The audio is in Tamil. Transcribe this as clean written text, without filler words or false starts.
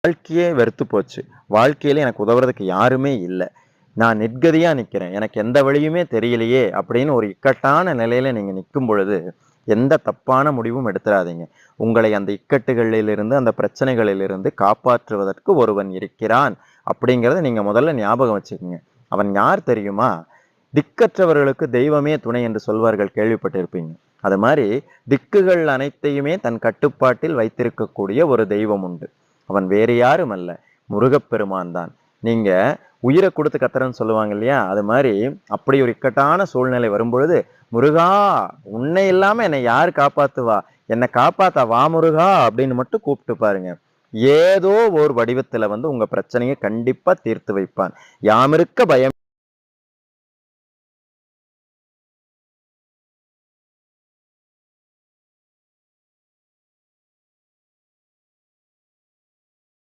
வாழ்க்கையே வெறுத்து போச்சு. வாழ்க்கையில எனக்கு உதவுறதுக்கு யாருமே இல்ல. நான் நிர்கதியா நிக்கிறேன். எனக்கு எந்த வழியுமே தெரியலையே! அப்படின்னு ஒரு இக்கட்டான நிலையில நீங்க நிக்கும் பொழுது, எந்த தப்பான முடிவும் எடுத்துறாதீங்க. உங்களை அந்த இக்கட்டுகளிலிருந்து, அந்த பிரச்சனைகளிலிருந்து காப்பாற்றுவதற்கு ஒருவன் இருக்கிறான். அப்படிங்கிறத நீங்க முதல்ல ஞாபகம் வச்சுக்கங்க. அவன் யார் தெரியுமா? திக்கற்றவர்களுக்கு தெய்வமே துணை என்று சொல்வார்கள் கேள்விப்பட்டிருப்பீங்க. அது மாரி திக்குகள் அனைத்தையுமே தன் கட்டுப்பாட்டில் வைத்திருக்கக்கூடிய ஒரு தெய்வம் உண்டு. அவன் வேறு யாரும் அல்ல. முருகப்பெருமான் தான். நீங்க உயிர குடுத்து கத்துறன்னு சொல்லுவாங்க இல்லையா? அது மாரி அப்படி ஒரு இக்கட்டான சூழ்நிலை வரும்பொழுது, "முருகா! உன்னை இல்லாம என்னை யாரு காப்பாத்துவா? என்ன காப்பாத்த வா முருகா!" அப்படின்னு மட்டும் கூப்பிட்டு பாருங்க. ஏதோ ஒரு வடிவத்துல வந்து உங்க பிரச்சனைய கண்டிப்பா தீர்த்து வைப்பான். யாமிருக்க பயம்